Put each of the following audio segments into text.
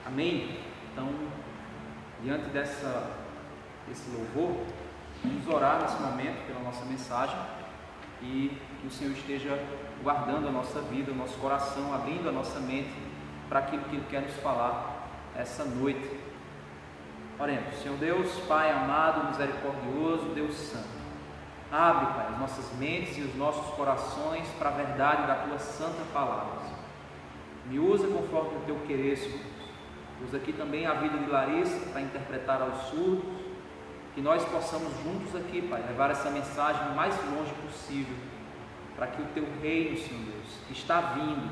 Amém? Então, diante desse louvor, vamos orar nesse momento pela nossa mensagem e que o Senhor esteja guardando a nossa vida, o nosso coração, abrindo a nossa mente para aquilo que Ele quer nos falar essa noite. Oremos. Senhor Deus, Pai amado, misericordioso, Deus Santo, abre, Pai, as nossas mentes e os nossos corações para a verdade da Tua Santa Palavra. Me usa conforme o Teu querer, Senhor. Usa aqui também a vida de Larissa para interpretar aos surdos, que nós possamos juntos aqui, Pai, levar essa mensagem o mais longe possível, para que o Teu reino, Senhor Deus, que está vindo,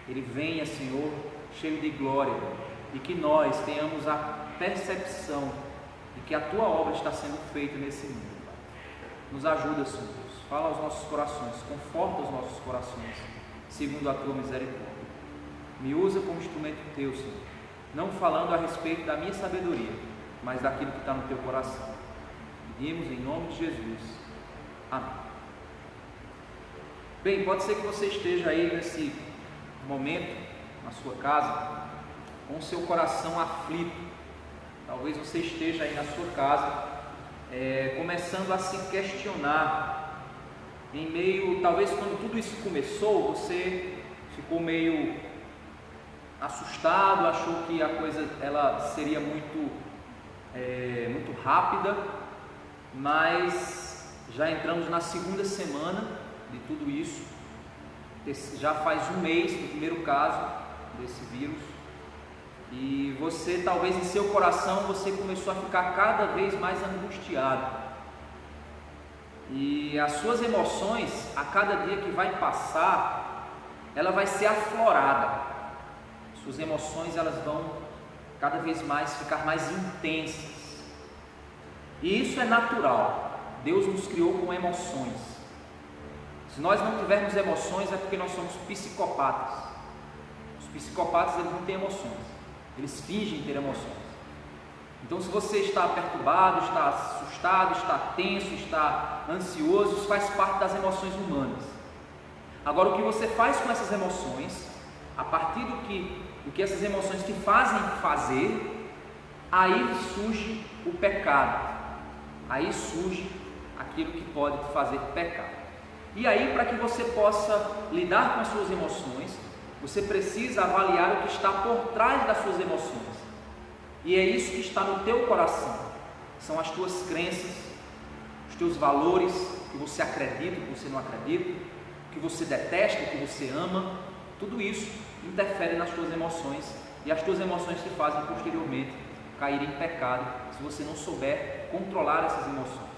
ele venha, Senhor, cheio de glória, e que nós tenhamos a percepção de que a Tua obra está sendo feita nesse mundo, Pai. Nos ajuda, Senhor Deus, fala aos nossos corações, conforta os nossos corações, segundo a Tua misericórdia. Me usa como instrumento Teu, Senhor, não falando a respeito da minha sabedoria, mas daquilo que está no Teu coração. Pedimos em nome de Jesus. Amém. Bem, pode ser que você esteja aí nesse momento, na sua casa, com o seu coração aflito. Talvez você esteja aí na sua casa, começando a se questionar, em meio, talvez quando tudo isso começou, você ficou meio assustado, achou que a coisa ela seria muito rápida, mas já entramos na segunda semana de tudo isso, já faz um mês do primeiro caso desse vírus, e você talvez em seu coração você começou a ficar cada vez mais angustiado, e as suas emoções, a cada dia que vai passar, ela vai ser aflorada. Suas emoções elas vão cada vez mais ficar mais intensas, e isso é natural. Deus nos criou com emoções. Se nós não tivermos emoções é porque nós somos psicopatas. Os psicopatas eles não têm emoções, eles fingem ter emoções. Então, se você está perturbado, está assustado, está tenso, está ansioso, isso faz parte das emoções humanas. Agora, o que você faz com essas emoções, a partir do que essas emoções te fazem fazer, aí surge o pecado, aí surge aquilo que pode te fazer pecar. E aí, para que você possa lidar com as suas emoções, você precisa avaliar o que está por trás das suas emoções, e é isso que está no teu coração, são as tuas crenças, os teus valores, que você acredita, que você não acredita, que você detesta, que você ama. Tudo isso interfere nas tuas emoções, e as tuas emoções te fazem posteriormente cair em pecado, se você não souber controlar essas emoções.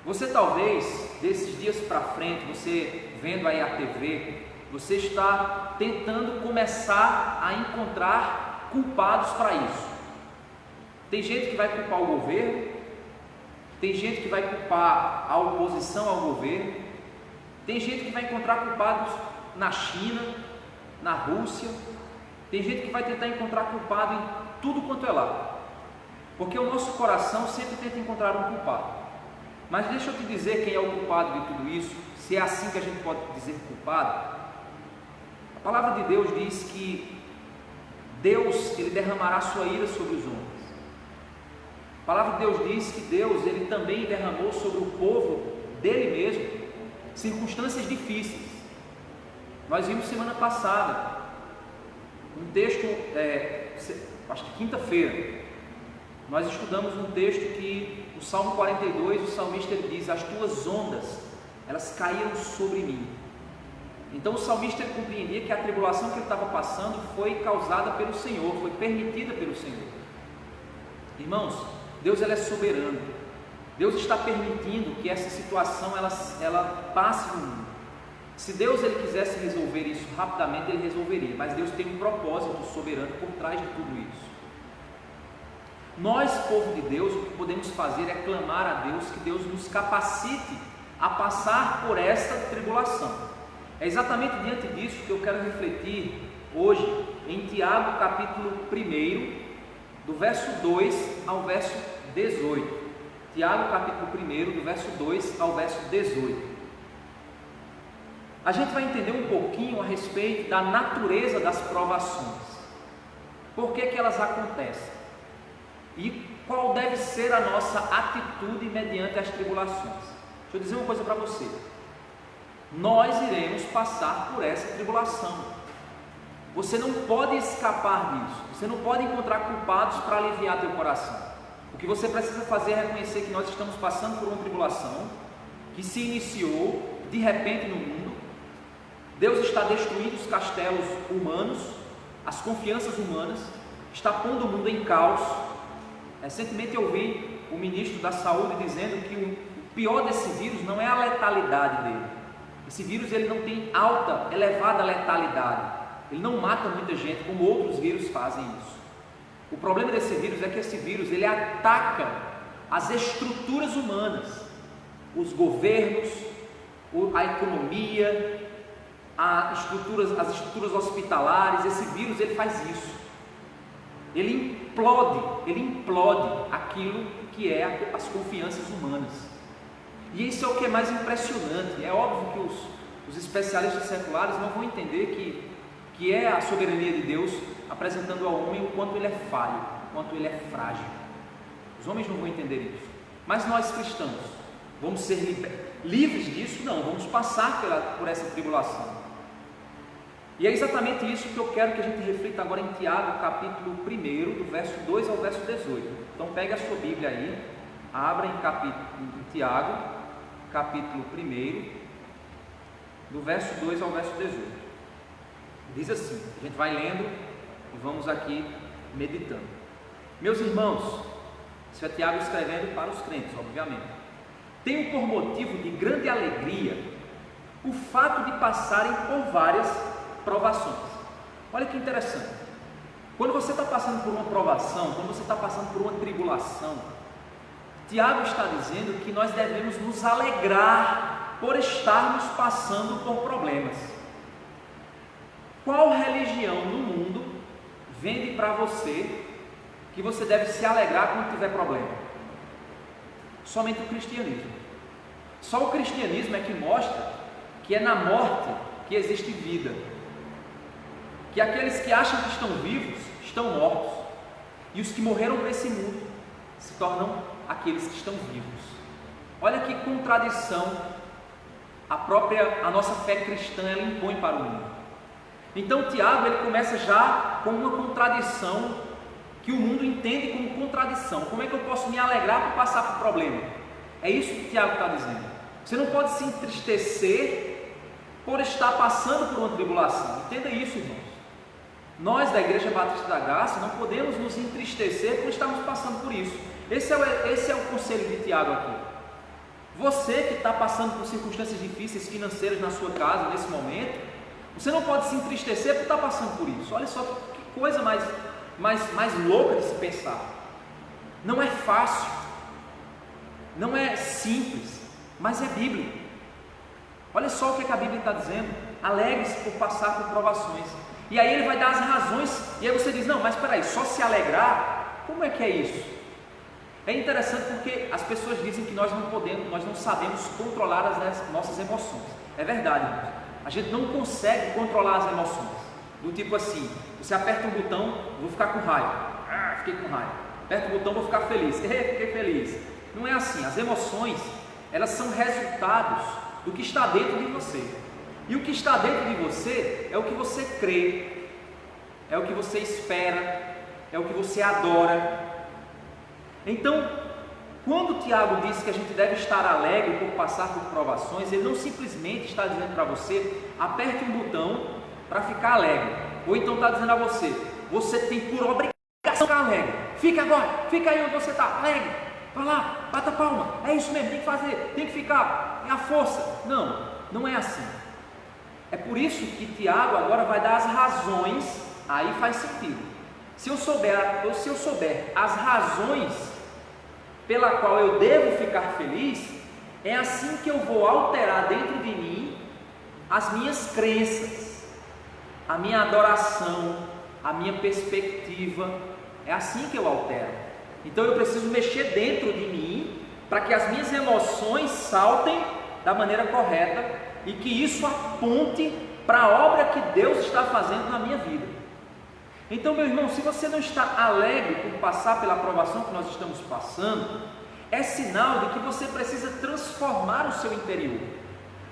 Você talvez, desses dias para frente, você vendo aí a TV, você está tentando começar a encontrar culpados para isso. Tem gente que vai culpar o governo, tem gente que vai culpar a oposição ao governo, tem gente que vai encontrar culpados na China, na Rússia, tem gente que vai tentar encontrar culpado em tudo quanto é lado, porque o nosso coração sempre tenta encontrar um culpado. Mas deixa eu te dizer quem é o culpado de tudo isso, se é assim que a gente pode dizer culpado. A palavra de Deus diz que Deus ele derramará sua ira sobre os homens. A palavra de Deus diz que Deus ele também derramou sobre o povo dele mesmo circunstâncias difíceis. Nós vimos semana passada um texto, acho que quinta-feira, nós estudamos um texto que no Salmo 42 o salmista ele diz: as tuas ondas, elas caíram sobre mim. Então o salmista ele compreendia que a tribulação que ele estava passando foi causada pelo Senhor, foi permitida pelo Senhor. Irmãos, Deus ele é soberano, Deus está permitindo que essa situação ela passe no mundo. Se Deus ele quisesse resolver isso rapidamente, ele resolveria, mas Deus tem um propósito soberano por trás de tudo isso. Nós, povo de Deus, o que podemos fazer é clamar a Deus que Deus nos capacite a passar por esta tribulação. É exatamente diante disso que eu quero refletir hoje em Tiago capítulo 1, do verso 2 ao verso 18. Tiago capítulo 1, do verso 2 ao verso 18. A gente vai entender um pouquinho a respeito da natureza das provações. Por que elas acontecem? E qual deve ser a nossa atitude mediante as tribulações? Deixa eu dizer uma coisa para você. Nós iremos passar por essa tribulação. Você não pode escapar disso. Você não pode encontrar culpados para aliviar teu coração. O que você precisa fazer é reconhecer que nós estamos passando por uma tribulação que se iniciou de repente no mundo. Deus está destruindo os castelos humanos, as confianças humanas, está pondo o mundo em caos. Recentemente eu vi o ministro da Saúde dizendo que o pior desse vírus não é a letalidade dele. Esse vírus ele não tem elevada letalidade. Ele não mata muita gente como outros vírus fazem isso. O problema desse vírus é que esse vírus ele ataca as estruturas humanas, os governos, a economia, as estruturas hospitalares. Esse vírus ele faz isso. Ele implode aquilo que é as confianças humanas. E isso é o que é mais impressionante. É óbvio que os especialistas seculares não vão entender que é a soberania de Deus apresentando ao homem o quanto ele é falho, o quanto ele é frágil. Os homens não vão entender isso. Mas nós cristãos vamos ser livres disso? Não, vamos passar por essa tribulação. E é exatamente isso que eu quero que a gente reflita agora em Tiago, capítulo 1, do verso 2 ao verso 18. Então pegue a sua Bíblia aí, abra em Tiago, capítulo 1, do verso 2 ao verso 18. Diz assim, a gente vai lendo e vamos aqui meditando. Meus irmãos, isso é Tiago escrevendo para os crentes, obviamente. Tenho por motivo de grande alegria o fato de passarem por várias provações. Olha que interessante. Quando você está passando por uma provação, quando você está passando por uma tribulação, Tiago está dizendo que nós devemos nos alegrar por estarmos passando por problemas. Qual religião no mundo vende para você que você deve se alegrar quando tiver problema? Somente o cristianismo. Só o cristianismo é que mostra que é na morte que existe vida, que aqueles que acham que estão vivos estão mortos, e os que morreram para esse mundo se tornam aqueles que estão vivos. Olha que contradição a nossa fé cristã ela impõe para o mundo. Então Tiago ele começa já com uma contradição que o mundo entende como contradição. Como é que eu posso me alegrar por passar por problema? É isso que Tiago está dizendo. Você não pode se entristecer por estar passando por uma tribulação. Entenda isso, irmãos. Nós da Igreja Batista da Graça não podemos nos entristecer por estarmos passando por isso. Esse é o conselho de Tiago aqui. Você que está passando por circunstâncias difíceis financeiras na sua casa nesse momento, você não pode se entristecer por estar passando por isso. Olha só que coisa mais louca de se pensar. Não é fácil, não é simples, mas é bíblico. Olha só o que a Bíblia está dizendo. Alegre-se por passar por provações. E aí ele vai dar as razões. E aí você diz, não, mas espera aí, só se alegrar? Como é que é isso? É interessante porque as pessoas dizem que nós não sabemos controlar as nossas emoções. É verdade, irmãos. A gente não consegue controlar as emoções. Do tipo assim, você aperta um botão, vou ficar com raiva. Fiquei com raiva. Aperta o botão, vou ficar feliz. Fiquei feliz. Não é assim. As emoções, elas são resultados do que está dentro de você. E o que está dentro de você é o que você crê, é o que você espera, é o que você adora. Então, quando Tiago diz que a gente deve estar alegre por passar por provações, ele não simplesmente está dizendo para você, aperte um botão para ficar alegre. Ou então está dizendo a você, você tem por obrigação ficar alegre. Fica agora, fica aí onde você está, alegre. Vai lá, bata a palma, é isso mesmo, tem que fazer, tem que ficar, é a força. Não, não é assim. É por isso que Tiago agora vai dar as razões, aí faz sentido. Se eu souber as razões pela qual eu devo ficar feliz, é assim que eu vou alterar dentro de mim as minhas crenças, a minha adoração, a minha perspectiva. É assim que eu altero. Então eu preciso mexer dentro de mim para que as minhas emoções saltem da maneira correta e que isso aponte para a obra que Deus está fazendo na minha vida. Então, meu irmão, se você não está alegre por passar pela provação que nós estamos passando, é sinal de que você precisa transformar o seu interior.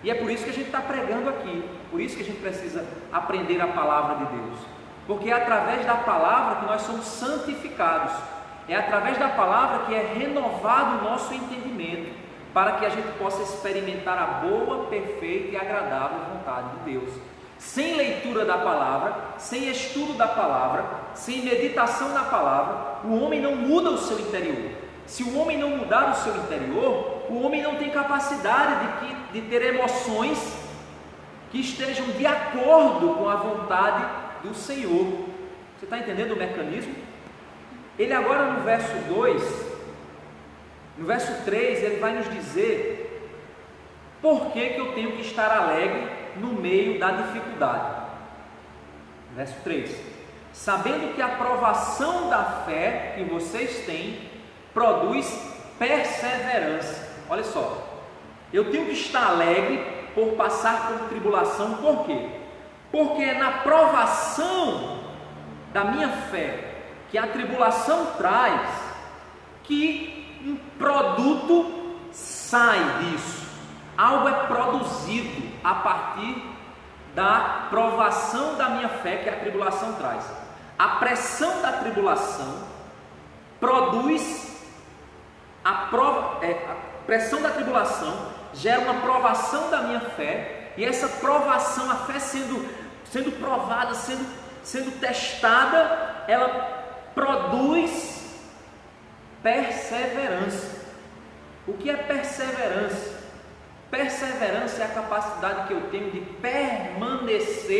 E é por isso que a gente está pregando aqui, por isso que a gente precisa aprender a palavra de Deus, porque é através da palavra que nós somos santificados, é através da palavra que é renovado o nosso entendimento, para que a gente possa experimentar a boa, perfeita e agradável vontade de Deus. Sem leitura da palavra, sem estudo da palavra, sem meditação na palavra, o homem não muda o seu interior. Se o homem não mudar o seu interior, o homem não tem capacidade de ter emoções que estejam de acordo com a vontade do Senhor. Você está entendendo o mecanismo? Ele agora no verso 2, no verso 3, ele vai nos dizer por que eu tenho que estar alegre no meio da dificuldade. Verso 3: sabendo que a provação da fé que vocês têm produz perseverança. Olha só, eu tenho que estar alegre por passar por tribulação. Por quê? Porque é na provação da minha fé que a tribulação traz que um produto sai disso. Algo é produzido a partir da provação da minha fé que a tribulação traz. A pressão da tribulação produz a pressão da tribulação gera uma provação da minha fé, e essa provação, a fé sendo provada, sendo testada, ela produz perseverança. O que é perseverança? Perseverança é a capacidade que eu tenho de permanecer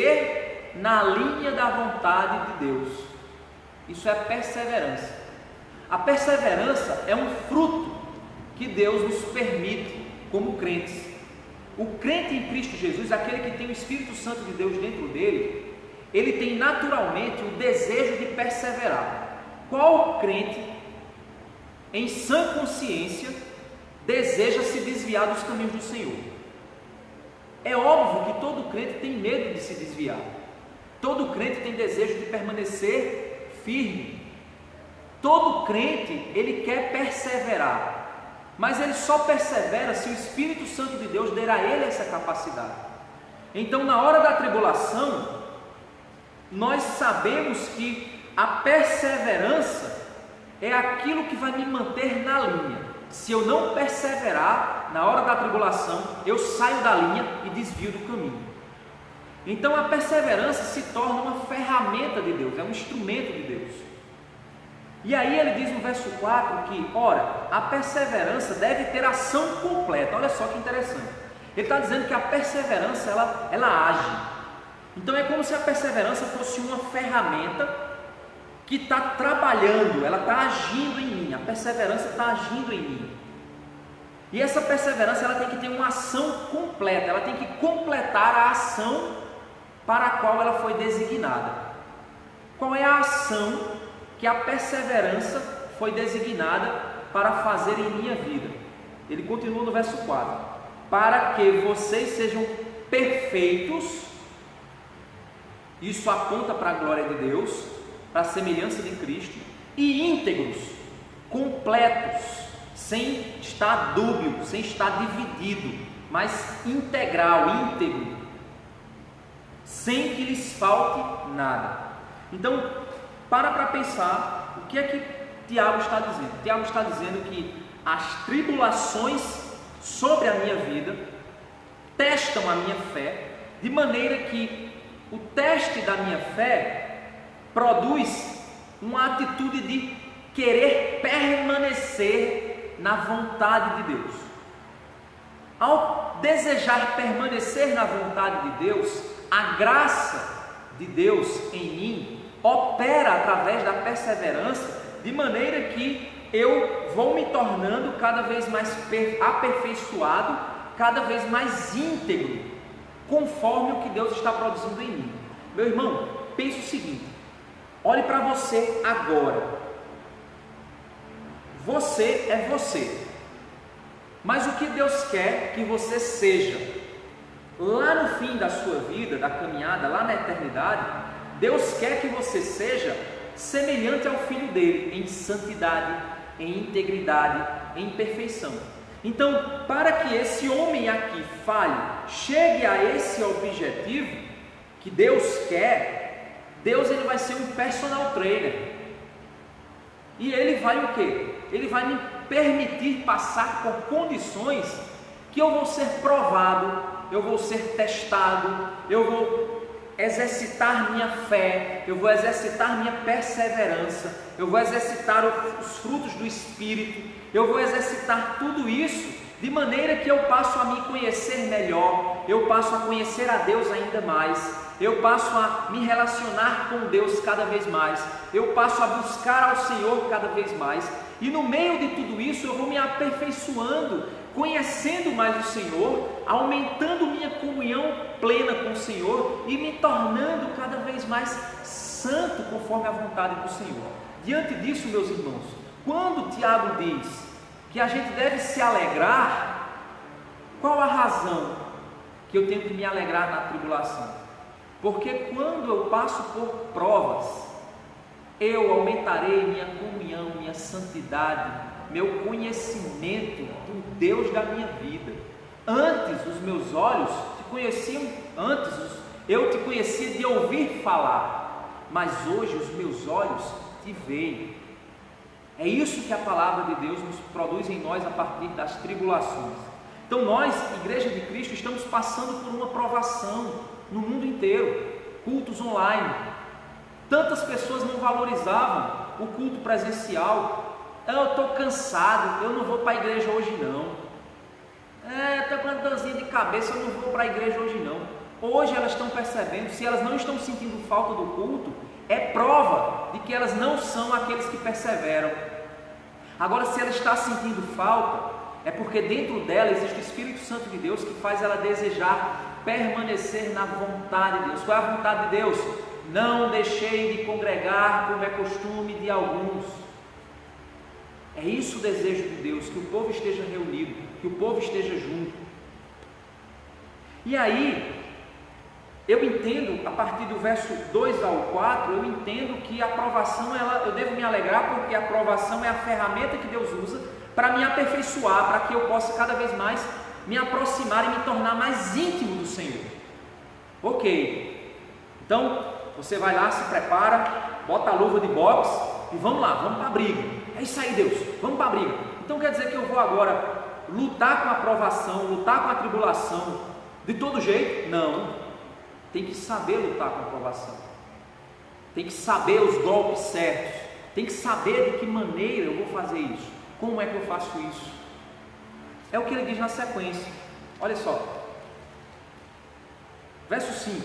na linha da vontade de Deus. Isso é perseverança. A perseverança é um fruto que Deus nos permite como crentes. O crente em Cristo Jesus, aquele que tem o Espírito Santo de Deus dentro dele, ele tem naturalmente o desejo de perseverar. Qual crente, em sã consciência, deseja se desviar dos caminhos do Senhor? É óbvio que todo crente tem medo de se desviar. Todo crente tem desejo de permanecer firme. Todo crente, ele quer perseverar, mas ele só persevera se o Espírito Santo de Deus der a ele essa capacidade. Então, na hora da tribulação, nós sabemos que a perseverança é aquilo que vai me manter na linha. Se eu não perseverar, na hora da tribulação, eu saio da linha e desvio do caminho. Então, a perseverança se torna uma ferramenta de Deus, é um instrumento de Deus. E aí ele diz no verso 4 que, ora, a perseverança deve ter ação completa. Olha só que interessante. Ele está dizendo que a perseverança, ela age. Então é como se a perseverança fosse uma ferramenta que está trabalhando, ela está agindo em mim. A perseverança está agindo em mim. E essa perseverança, ela tem que ter uma ação completa. Ela tem que completar a ação para a qual ela foi designada. Qual é a ação que a perseverança foi designada para fazer em minha vida? Ele continua no verso 4: para que vocês sejam perfeitos. Isso aponta para a glória de Deus, para a semelhança de Cristo, e íntegros, completos, sem estar dúbio, sem estar dividido, mas integral, íntegro, sem que lhes falte nada. Então, para pensar o que é que Tiago está dizendo. Tiago está dizendo que as tribulações sobre a minha vida testam a minha fé, de maneira que o teste da minha fé produz uma atitude de querer permanecer na vontade de Deus. Ao desejar permanecer na vontade de Deus, a graça de Deus em mim opera através da perseverança, de maneira que eu vou me tornando cada vez mais aperfeiçoado, cada vez mais íntegro, conforme o que Deus está produzindo em mim. Meu irmão, pense o seguinte: olhe para você agora. Você é você, mas o que Deus quer que você seja lá no fim da sua vida, da caminhada, lá na eternidade, Deus quer que você seja semelhante ao Filho dele, em santidade, em integridade, em perfeição. Então, para que esse homem aqui falhe, chegue a esse objetivo que Deus quer, Deus ele vai ser um personal trainer. E ele vai o quê? Ele vai me permitir passar por condições que eu vou ser provado, eu vou ser testado, eu vou exercitar minha fé, eu vou exercitar minha perseverança, eu vou exercitar os frutos do Espírito, eu vou exercitar tudo isso de maneira que eu passo a me conhecer melhor, eu passo a conhecer a Deus ainda mais, eu passo a me relacionar com Deus cada vez mais, eu passo a buscar ao Senhor cada vez mais, e no meio de tudo isso eu vou me aperfeiçoando, conhecendo mais o Senhor, aumentando minha comunhão plena com o Senhor e me tornando cada vez mais santo conforme a vontade do Senhor. Diante disso, meus irmãos, quando Tiago diz que a gente deve se alegrar, qual a razão que eu tenho que me alegrar na tribulação? Porque quando eu passo por provas, eu aumentarei minha comunhão, minha santidade, meu conhecimento do Deus da minha vida. Antes os meus olhos te conheciam, eu te conhecia de ouvir falar, mas hoje os meus olhos te veem. É isso que a palavra de Deus nos produz em nós a partir das tribulações. Então nós, Igreja de Cristo, estamos passando por uma provação no mundo inteiro, cultos online. Tantas pessoas não valorizavam o culto presencial. Eu estou cansado, eu não vou para a igreja hoje não. Estou com uma dorzinha de cabeça, eu não vou para a igreja hoje não. Hoje elas estão percebendo, se elas não estão sentindo falta do culto, é prova de que elas não são aqueles que perseveram. Agora, se ela está sentindo falta, é porque dentro dela existe o Espírito Santo de Deus que faz ela desejar permanecer na vontade de Deus. Qual é a vontade de Deus? Não deixei de congregar como é costume de alguns. É isso o desejo de Deus, que o povo esteja reunido, que o povo esteja junto. E aí, eu entendo, a partir do verso 2 ao 4, eu entendo que a provação, eu devo me alegrar, porque a provação é a ferramenta que Deus usa para me aperfeiçoar, para que eu possa cada vez mais me aproximar e me tornar mais íntimo do Senhor. Ok, então você vai lá, se prepara, bota a luva de boxe e vamos lá, vamos para a briga. É isso aí, Deus, vamos para a briga. Então quer dizer que eu vou agora lutar com a provação, lutar com a tribulação de todo jeito? Não. Tem que saber lutar com a provação, tem que saber os golpes certos, tem que saber de que maneira eu vou fazer isso, como é que eu faço isso. É o que ele diz na sequência, olha só, verso 5: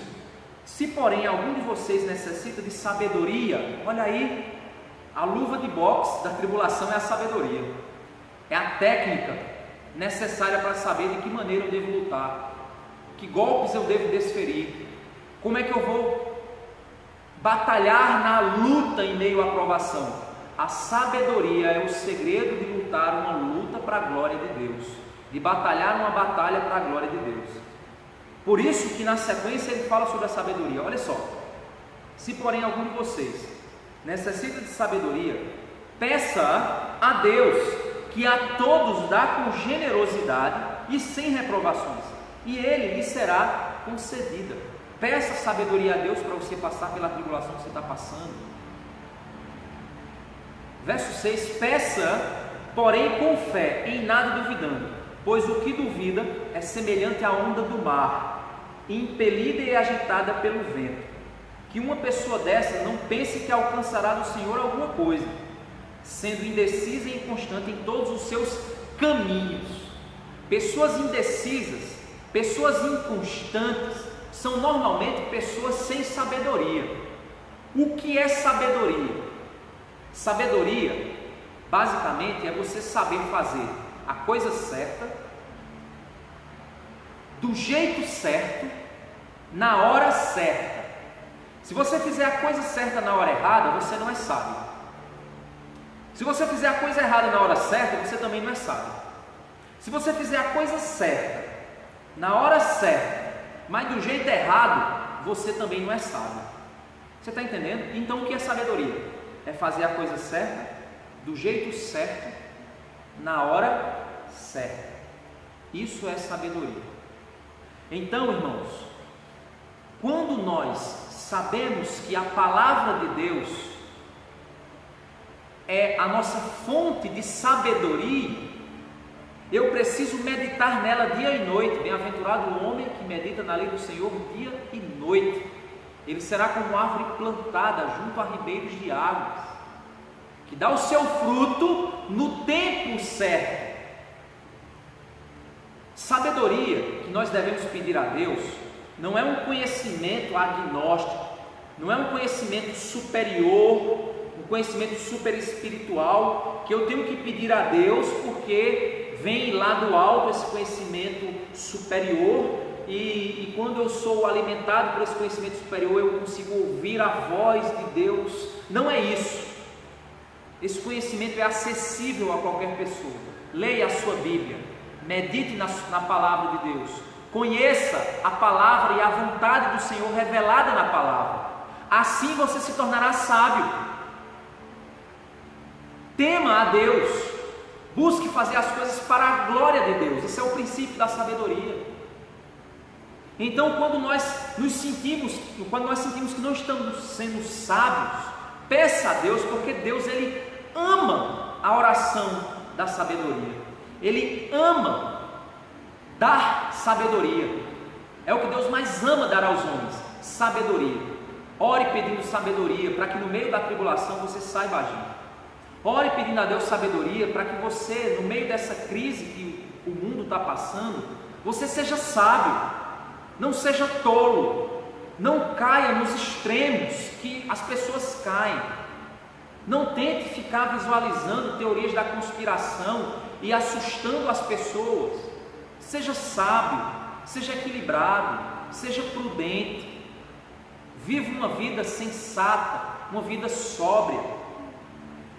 se porém algum de vocês necessita de sabedoria, olha aí, a luva de boxe da tribulação é a sabedoria, é a técnica necessária para saber de que maneira eu devo lutar, que golpes eu devo desferir, como é que eu vou batalhar na luta em meio à provação. A sabedoria é o segredo de lutar uma luta para a glória de Deus, de batalhar uma batalha para a glória de Deus. Por isso que na sequência ele fala sobre a sabedoria. Olha só: se porém algum de vocês necessita de sabedoria, peça a Deus, que a todos dá com generosidade e sem reprovações, e ele lhe será concedida. Peça sabedoria a Deus para você passar pela tribulação que você está passando. Verso 6: peça, porém com fé, em nada duvidando, pois o que duvida é semelhante à onda do mar, impelida e agitada pelo vento. Que uma pessoa dessa não pense que alcançará do Senhor alguma coisa, sendo indecisa e inconstante em todos os seus caminhos. Pessoas indecisas, pessoas inconstantes, são normalmente pessoas sem sabedoria. O que é sabedoria? Sabedoria, basicamente, é você saber fazer a coisa certa, do jeito certo, na hora certa. Se você fizer a coisa certa na hora errada, você não é sábio. Se você fizer a coisa errada na hora certa, você também não é sábio. Se você fizer a coisa certa na hora certa, mas do jeito errado, você também não é sábio. Você está entendendo? Então o que é sabedoria? É fazer a coisa certa, do jeito certo, na hora certa. Isso é sabedoria. Então, irmãos, quando nós sabemos que a palavra de Deus é a nossa fonte de sabedoria, eu preciso meditar nela dia e noite. Bem-aventurado o homem que medita na lei do Senhor dia e noite. Ele será como árvore plantada junto a ribeiros de águas, que dá o seu fruto no tempo certo. Sabedoria que nós devemos pedir a Deus não é um conhecimento agnóstico, não é um conhecimento superior, um conhecimento super espiritual que eu tenho que pedir a Deus porque vem lá do alto esse conhecimento superior e quando eu sou alimentado por esse conhecimento superior eu consigo ouvir a voz de Deus. Não é isso. Esse conhecimento é acessível a qualquer pessoa. Leia a sua Bíblia, medite na palavra de Deus, conheça a palavra e a vontade do Senhor revelada na palavra. Assim você se tornará sábio. Tema a Deus, busque fazer as coisas para a glória de Deus. Esse é o princípio da sabedoria. Então, quando nós sentimos que não estamos sendo sábios, peça a Deus, porque Deus ele ama a oração da sabedoria. Ele ama dar sabedoria. É o que Deus mais ama dar aos homens, sabedoria. Ore pedindo sabedoria para que no meio da tribulação você saiba agir. Ore pedindo a Deus sabedoria para que você, no meio dessa crise que o mundo está passando, você seja sábio, não seja tolo, não caia nos extremos que as pessoas caem. Não tente ficar visualizando teorias da conspiração e assustando as pessoas. Seja sábio, seja equilibrado, seja prudente. Viva uma vida sensata, uma vida sóbria.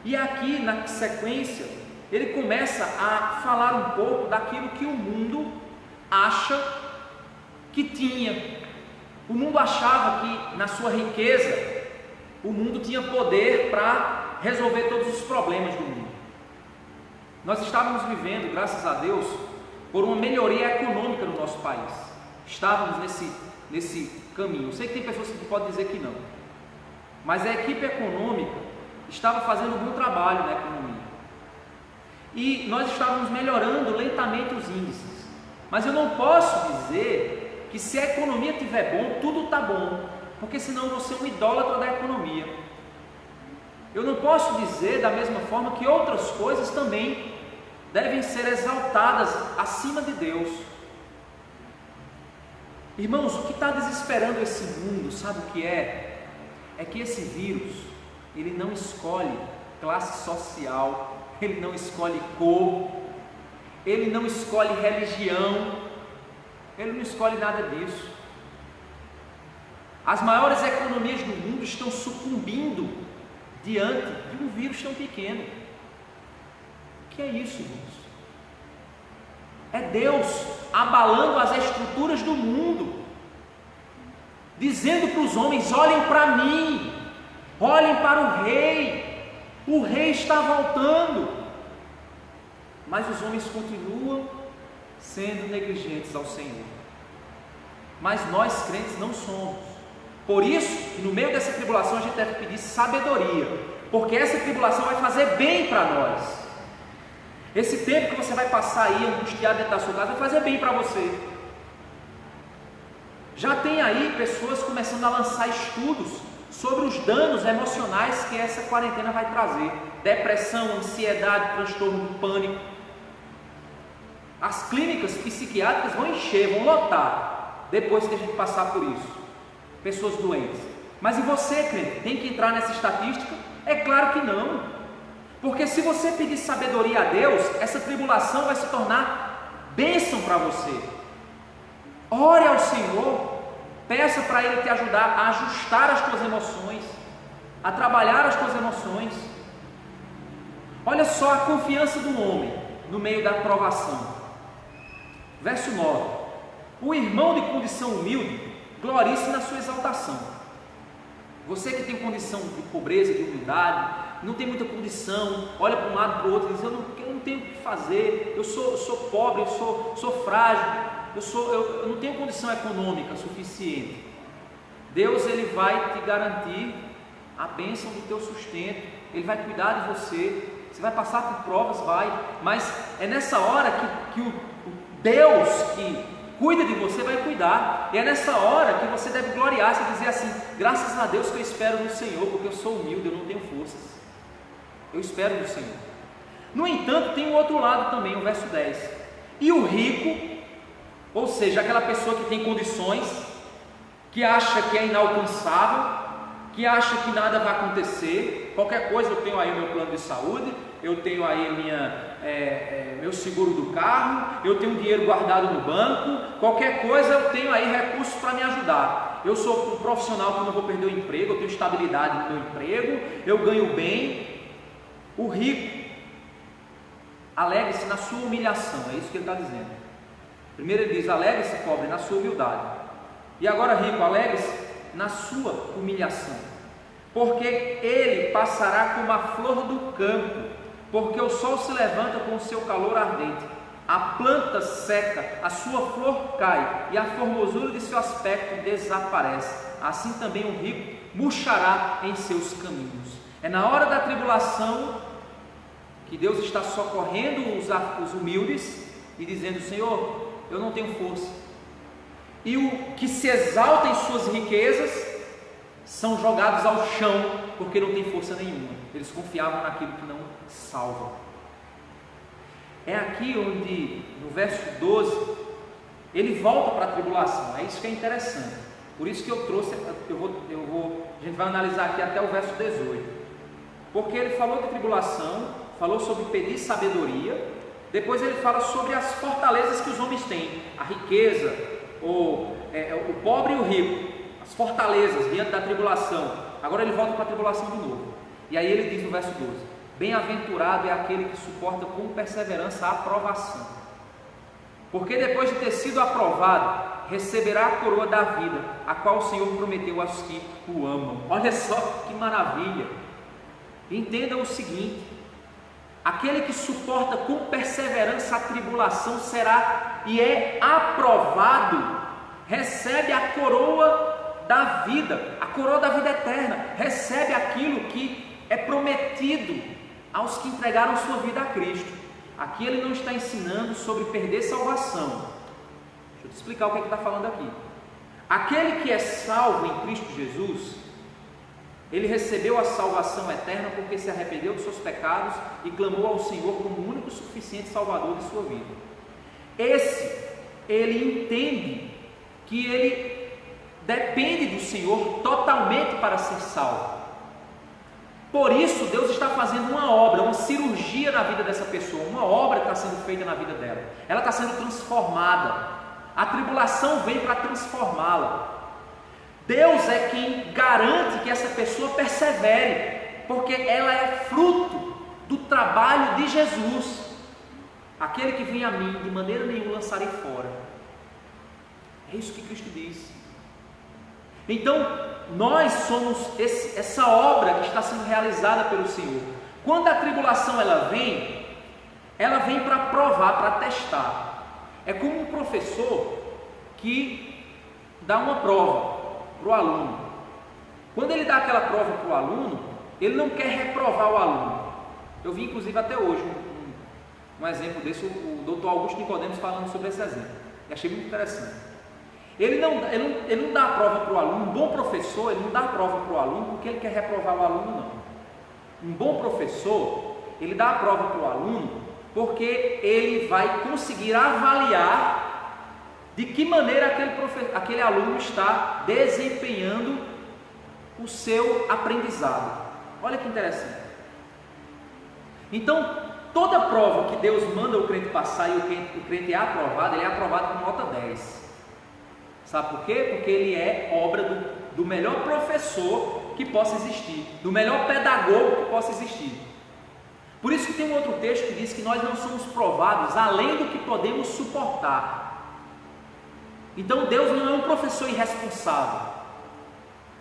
E aqui na sequência, ele começa a falar um pouco daquilo que o mundo acha que tinha. O mundo achava que na sua riqueza, o mundo tinha poder para resolver todos os problemas do mundo. Nós estávamos vivendo, graças a Deus, por uma melhoria econômica no nosso país. Estávamos nesse caminho. Eu sei que tem pessoas que podem dizer que não, mas a equipe econômica estava fazendo um bom trabalho na economia. E nós estávamos melhorando lentamente os índices. Mas eu não posso dizer que se a economia estiver bom, tudo está bom, porque senão você é um idólatra da economia. Eu não posso dizer da mesma forma que outras coisas também devem ser exaltadas acima de Deus. Irmãos, o que está desesperando esse mundo, sabe o que é? É que esse vírus, ele não escolhe classe social, ele não escolhe cor, ele não escolhe religião, ele não escolhe nada disso. As maiores economias do mundo estão sucumbindo diante de um vírus tão pequeno. O que é isso, irmãos? É Deus abalando as estruturas do mundo, dizendo para os homens: olhem para mim, olhem para o rei está voltando. Mas os homens continuam sendo negligentes ao Senhor. Mas nós crentes não somos. Por isso, no meio dessa tribulação a gente deve pedir sabedoria, porque essa tribulação vai fazer bem para nós. Esse tempo que você vai passar aí angustiado dentro da sua casa vai fazer bem para você. Já tem aí pessoas começando a lançar estudos sobre os danos emocionais que essa quarentena vai trazer: depressão, ansiedade, transtorno do pânico. As clínicas psiquiátricas vão encher, vão lotar depois que a gente passar por isso, pessoas doentes. Mas e você, crente, tem que entrar nessa estatística? É claro que não. Porque se você pedir sabedoria a Deus, essa tribulação vai se tornar bênção para você. Ore ao Senhor, peça para Ele te ajudar a ajustar as tuas emoções, a trabalhar as tuas emoções. Olha só a confiança do homem no meio da provação. Verso 9: o irmão de condição humilde glorie-se na sua exaltação, Você que tem condição de pobreza, de humildade, não tem muita condição, olha para um lado, para o outro e diz: eu não tenho o que fazer, eu sou pobre, eu sou frágil, eu não tenho condição econômica suficiente. Deus, Ele vai te garantir a bênção do teu sustento, Ele vai cuidar de você. Você vai passar por provas, mas é nessa hora que o Deus que cuida de você vai cuidar, e é nessa hora que você deve gloriar-se e dizer assim: graças a Deus que eu espero no Senhor, porque eu sou humilde, eu não tenho forças, eu espero no Senhor. No entanto, tem um outro lado também, o verso 10, e o rico, ou seja, aquela pessoa que tem condições, que acha que é inalcançável, que acha que nada vai acontecer, qualquer coisa, eu tenho aí o meu plano de saúde, eu tenho aí meu seguro do carro, eu tenho dinheiro guardado no banco, qualquer coisa eu tenho aí recursos para me ajudar, eu sou um profissional que não vou perder o emprego, eu tenho estabilidade no meu emprego, eu ganho bem. O rico, alegre-se na sua humilhação, é isso que ele está dizendo. Primeiro ele diz: alegre-se, pobre, na sua humildade, e agora rico, alegre-se na sua humilhação, porque ele passará como a flor do campo, porque o sol se levanta com o seu calor ardente, a planta seca, a sua flor cai, e a formosura de seu aspecto desaparece. Assim também o rico murchará em seus caminhos. É na hora da tribulação que Deus está socorrendo os humildes e dizendo: Senhor, eu não tenho força. E o que se exalta em suas riquezas são jogados ao chão, porque não tem força nenhuma. Eles confiavam naquilo que não salva. É aqui onde, no verso 12, ele volta para a tribulação. É isso que é interessante. Por isso que eu trouxe, a gente vai analisar aqui até o verso 18. Porque ele falou de tribulação, falou sobre pedir sabedoria, depois ele fala sobre as fortalezas que os homens têm, a riqueza, o pobre e o rico, as fortalezas diante da tribulação. Agora ele volta para a tribulação de novo, e aí ele diz no verso 12: bem-aventurado é aquele que suporta com perseverança a aprovação, porque depois de ter sido aprovado, receberá a coroa da vida, a qual o Senhor prometeu aos que o amam. Olha só que maravilha! Entendam o seguinte: aquele que suporta com perseverança a tribulação será e é aprovado, recebe a coroa da vida, a coroa da vida eterna, recebe aquilo que é prometido aos que entregaram sua vida a Cristo. Aqui ele não está ensinando sobre perder salvação. Deixa eu te explicar o que ele está falando aqui. Aquele que é salvo em Cristo Jesus, ele recebeu a salvação eterna porque se arrependeu dos seus pecados e clamou ao Senhor como o único e suficiente Salvador de sua vida. Ele entende que ele depende do Senhor totalmente para ser salvo. Por isso Deus está fazendo uma obra, uma cirurgia na vida dessa pessoa, uma obra está sendo feita na vida dela, ela está sendo transformada, a tribulação vem para transformá-la. Deus é quem garante que essa pessoa persevere, porque ela é fruto do trabalho de Jesus. Aquele que vem a mim, de maneira nenhuma lançarei fora. É isso que Cristo diz. Então, nós somos essa obra que está sendo realizada pelo Senhor. Quando a tribulação ela vem para provar, para testar. É como um professor que dá uma prova para o aluno. Quando ele dá aquela prova para o aluno, ele não quer reprovar o aluno. Eu vi inclusive até hoje um exemplo desse, o Dr. Augusto Nicodemos falando sobre esse exemplo, e achei muito interessante. Ele não dá a prova para o aluno. Um bom professor, ele não dá a prova para o aluno porque ele quer reprovar o aluno, não. Um bom professor, ele dá a prova para o aluno porque ele vai conseguir avaliar de que maneira aquele aluno está desempenhando o seu aprendizado. Olha que interessante. Então, toda prova que Deus manda o crente passar e o crente é aprovado, ele é aprovado com nota 10. Sabe por quê? Porque ele é obra do melhor professor que possa existir, do melhor pedagogo que possa existir. Por isso que tem um outro texto que diz que nós não somos provados além do que podemos suportar. Então Deus não é um professor irresponsável.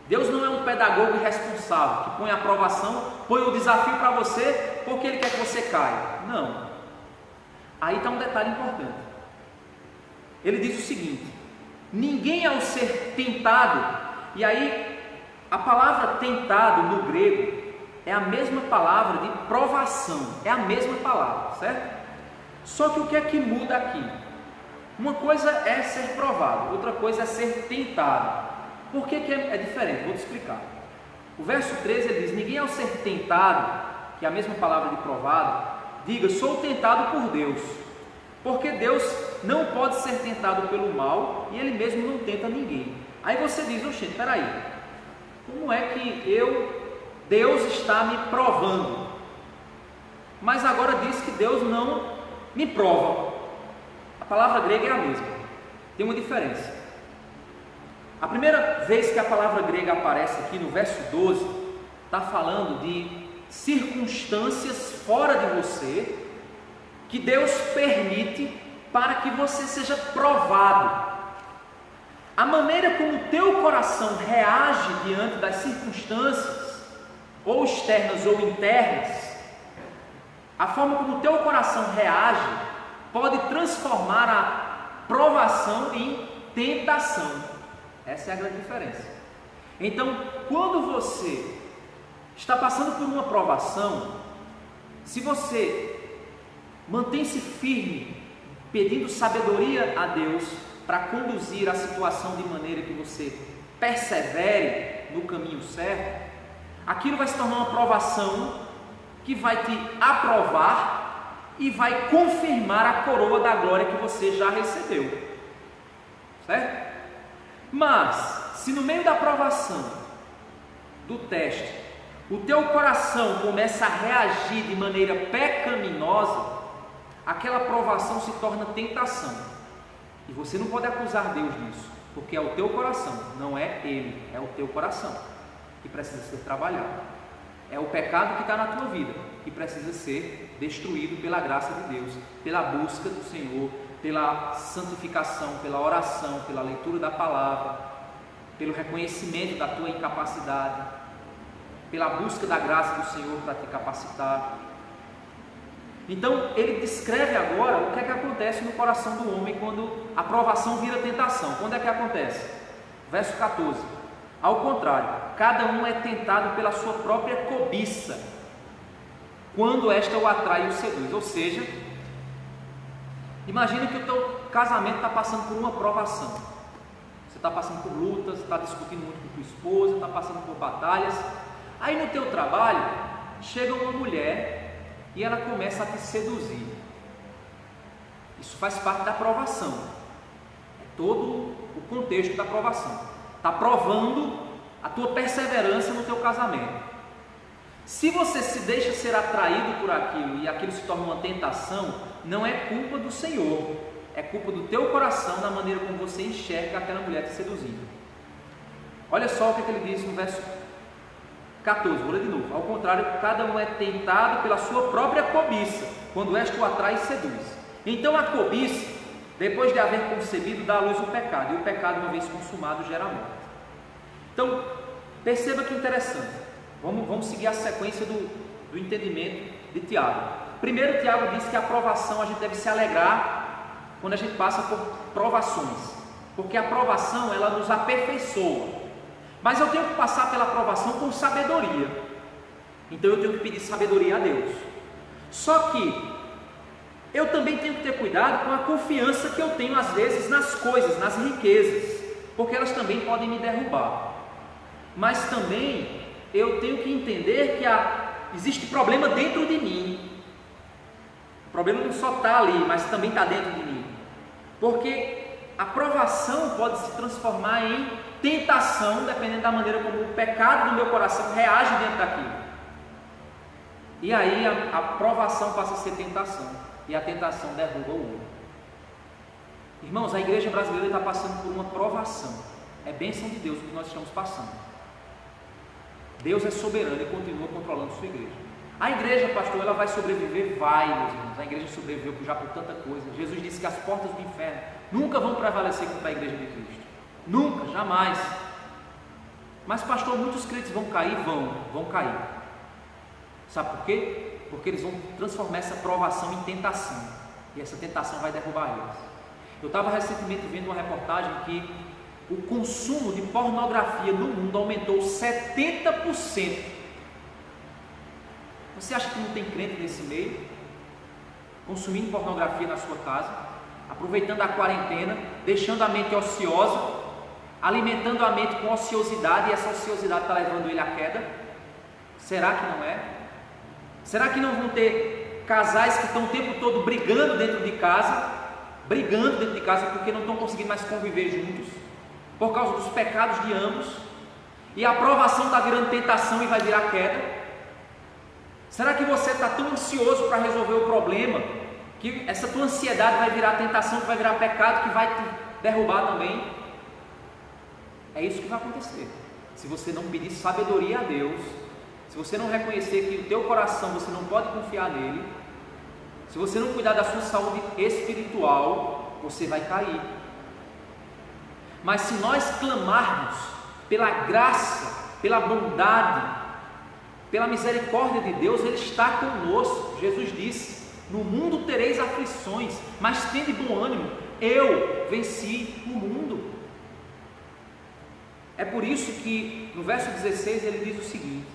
Deus não é um pedagogo irresponsável que põe a aprovação, põe o desafio para você porque Ele quer que você caia. Não. Aí está um detalhe importante. Ele diz o seguinte: ninguém ao ser tentado, e aí a palavra tentado no grego é a mesma palavra de provação, é a mesma palavra, certo? Só que o que é que muda aqui? Uma coisa é ser provado, outra coisa é ser tentado. Por que é diferente? Vou te explicar. O verso 13 ele diz: ninguém ao ser tentado, que é a mesma palavra de provado, diga, sou tentado por Deus, porque Deus não pode ser tentado pelo mal e Ele mesmo não tenta ninguém. Aí você diz: oxe, espera aí, como é que Deus está me provando? Mas agora diz que Deus não me prova. A palavra grega é a mesma, tem uma diferença. A primeira vez que a palavra grega aparece aqui no verso 12, está falando de circunstâncias fora de você, que Deus permite para que você seja provado. A maneira como o teu coração reage diante das circunstâncias, ou externas ou internas, a forma como o teu coração reage, pode transformar a provação em tentação. Essa é a grande diferença. Então, quando você está passando por uma provação, se você mantém-se firme, pedindo sabedoria a Deus para conduzir a situação de maneira que você persevere no caminho certo, aquilo vai se tornar uma provação que vai te aprovar e vai confirmar a coroa da glória que você já recebeu, certo? Mas, se no meio da provação, do teste, o teu coração começa a reagir de maneira pecaminosa, aquela provação se torna tentação. E você não pode acusar Deus disso, porque é o teu coração, não é Ele, é o teu coração que precisa ser trabalhado. É o pecado que está na tua vida, que precisa ser destruído pela graça de Deus, pela busca do Senhor, pela santificação, pela oração, pela leitura da palavra, pelo reconhecimento da tua incapacidade, pela busca da graça do Senhor para te capacitar. Então ele descreve agora o que é que acontece no coração do homem quando a provação vira tentação. Quando é que acontece? Verso 14: ao contrário, cada um é tentado pela sua própria cobiça, quando esta o atrai e o seduz. Ou seja, imagina que o teu casamento está passando por uma provação. Você está passando por lutas, está discutindo muito com tua esposa, está passando por batalhas. Aí no teu trabalho, chega uma mulher e ela começa a te seduzir. Isso faz parte da provação. É todo o contexto da provação. Está provando a tua perseverança no teu casamento. Se você se deixa ser atraído por aquilo e aquilo se torna uma tentação, não é culpa do Senhor, é culpa do teu coração, na maneira como você enxerga aquela mulher te seduzindo. Olha só o que ele diz no verso 14, vou ler de novo. Ao contrário, cada um é tentado pela sua própria cobiça, quando esta o atrai e seduz. Então a cobiça, depois de haver concebido, dá à luz o pecado, e o pecado, uma vez consumado, gera a morte. Então, perceba que interessante. Vamos seguir a sequência do entendimento de Tiago. Primeiro, Tiago diz que a provação, a gente deve se alegrar quando a gente passa por provações, porque a provação, ela nos aperfeiçoa. Mas eu tenho que passar pela provação com sabedoria. Então eu tenho que pedir sabedoria a Deus. Só que eu também tenho que ter cuidado com a confiança que eu tenho às vezes nas coisas, nas riquezas, porque elas também podem me derrubar. Mas também eu tenho que entender que existe problema dentro de mim. O problema não só está ali, mas também está dentro de mim. Porque a provação pode se transformar em tentação, dependendo da maneira como o pecado do meu coração reage dentro daquilo. E aí a provação passa a ser tentação, e a tentação derruba o outro. Irmãos, a igreja brasileira está passando por uma provação. É bênção de Deus o que nós estamos passando. Deus é soberano e continua controlando sua igreja. A igreja, pastor, ela vai sobreviver? Vai, meus irmãos. A igreja sobreviveu já por tanta coisa. Jesus disse que as portas do inferno nunca vão prevalecer contra a igreja de Cristo. Nunca, jamais. Mas pastor, muitos crentes vão cair? Vão cair. Sabe por quê? Porque eles vão transformar essa provação em tentação, e essa tentação vai derrubar eles. Eu estava recentemente vendo uma reportagem que o consumo de pornografia no mundo aumentou 70%. Você acha que não tem crente nesse meio, consumindo pornografia na sua casa, aproveitando a quarentena, deixando a mente ociosa, alimentando a mente com ociosidade, e essa ociosidade está levando ele à queda? Será que não é? Será que não vão ter casais que estão o tempo todo brigando dentro de casa porque não estão conseguindo mais conviver juntos, por causa dos pecados de ambos, e a provação está virando tentação e vai virar queda? Será que você está tão ansioso para resolver o problema, que essa tua ansiedade vai virar tentação, que vai virar pecado, que vai te derrubar também? É isso que vai acontecer, se você não pedir sabedoria a Deus, se você não reconhecer que o teu coração você não pode confiar nele, se você não cuidar da sua saúde espiritual, você vai cair. Mas se nós clamarmos pela graça, pela bondade, pela misericórdia de Deus, Ele está conosco. Jesus disse: no mundo tereis aflições, mas tende bom ânimo, eu venci o mundo. É por isso que no verso 16 ele diz o seguinte: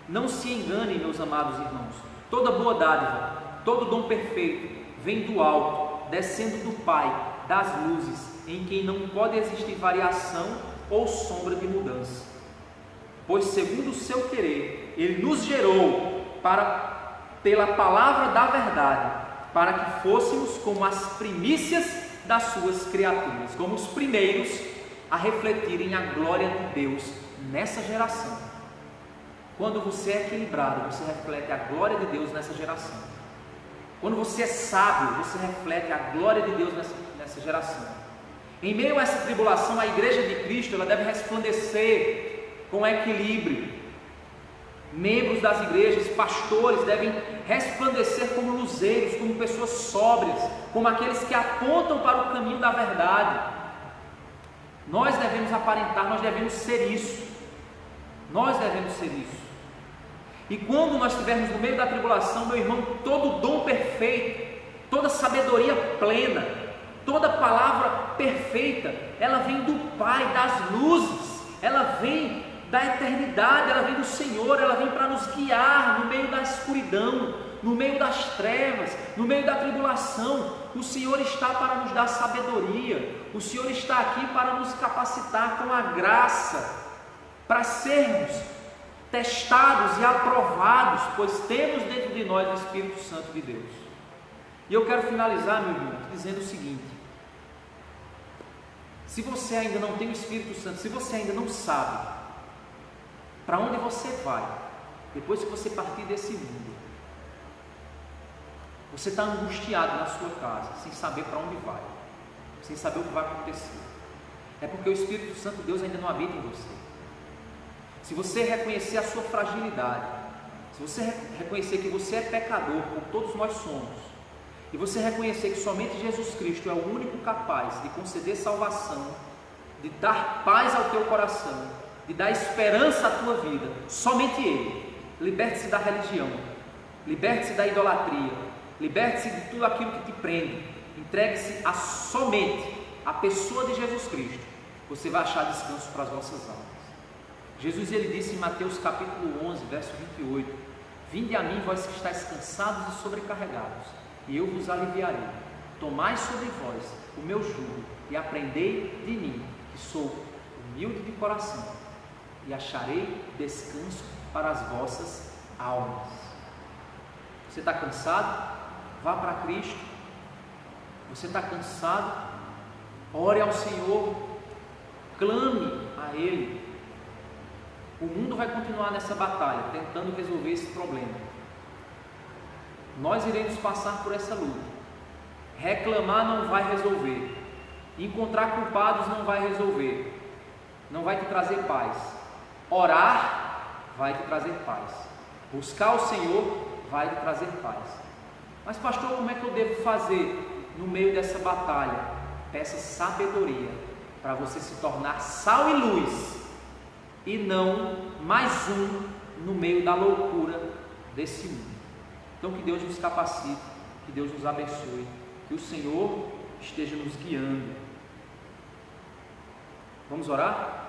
não se enganem, meus amados irmãos, toda boa dádiva, todo dom perfeito vem do alto, descendo do Pai das luzes, em quem não pode existir variação ou sombra de mudança. Pois segundo o seu querer, Ele nos gerou pela palavra da verdade, para que fôssemos como as primícias das suas criaturas, como os primeiros a refletirem a glória de Deus nessa geração. Quando você é equilibrado, você reflete a glória de Deus nessa geração. Quando você é sábio, você reflete a glória de Deus nessa geração. Em meio a essa tribulação, a igreja de Cristo ela deve resplandecer com equilíbrio. Membros das igrejas, pastores devem resplandecer como luzeiros, como pessoas sóbrias, como aqueles que apontam para o caminho da verdade. Nós devemos aparentar, nós devemos ser isso. Nós devemos ser isso. E quando nós estivermos no meio da tribulação, meu irmão, todo dom perfeito, toda sabedoria plena, toda palavra perfeita, ela vem do Pai das luzes, ela vem da eternidade, ela vem do Senhor, ela vem para nos guiar no meio da escuridão, no meio das trevas, no meio da tribulação. O Senhor está para nos dar sabedoria, o Senhor está aqui para nos capacitar com a graça, para sermos testados e aprovados, pois temos dentro de nós o Espírito Santo de Deus. E eu quero finalizar, meu irmão, dizendo o seguinte: se você ainda não tem o Espírito Santo, se você ainda não sabe para onde você vai, depois que você partir desse mundo, você está angustiado na sua casa, sem saber para onde vai, sem saber o que vai acontecer, é porque o Espírito Santo de Deus ainda não habita em você. Se você reconhecer a sua fragilidade, se você reconhecer que você é pecador, como todos nós somos, e você reconhecer que somente Jesus Cristo é o único capaz de conceder salvação, de dar paz ao teu coração, de dar esperança à tua vida, somente Ele. Liberte-se da religião, liberte-se da idolatria, liberte-se de tudo aquilo que te prende, entregue-se somente à pessoa de Jesus Cristo. Você vai achar descanso para as vossas almas. Jesus ele disse em Mateus capítulo 11, verso 28: vinde a mim, vós que estáis cansados e sobrecarregados, e eu vos aliviarei. Tomai sobre vós o meu jugo e aprendei de mim, que sou humilde de coração, e acharei descanso para as vossas almas. Você está cansado? Vá para Cristo. Você está cansado? Ore ao Senhor, clame a Ele. O mundo vai continuar nessa batalha, tentando resolver esse problema. Nós iremos passar por essa luta. Reclamar não vai resolver. Encontrar culpados não vai resolver. Não vai te trazer paz. Orar vai te trazer paz. Buscar o Senhor vai te trazer paz. Mas pastor, como é que eu devo fazer no meio dessa batalha? Peça sabedoria para você se tornar sal e luz, e não mais um no meio da loucura desse mundo. Então que Deus nos capacite, que Deus nos abençoe, que o Senhor esteja nos guiando. Vamos orar?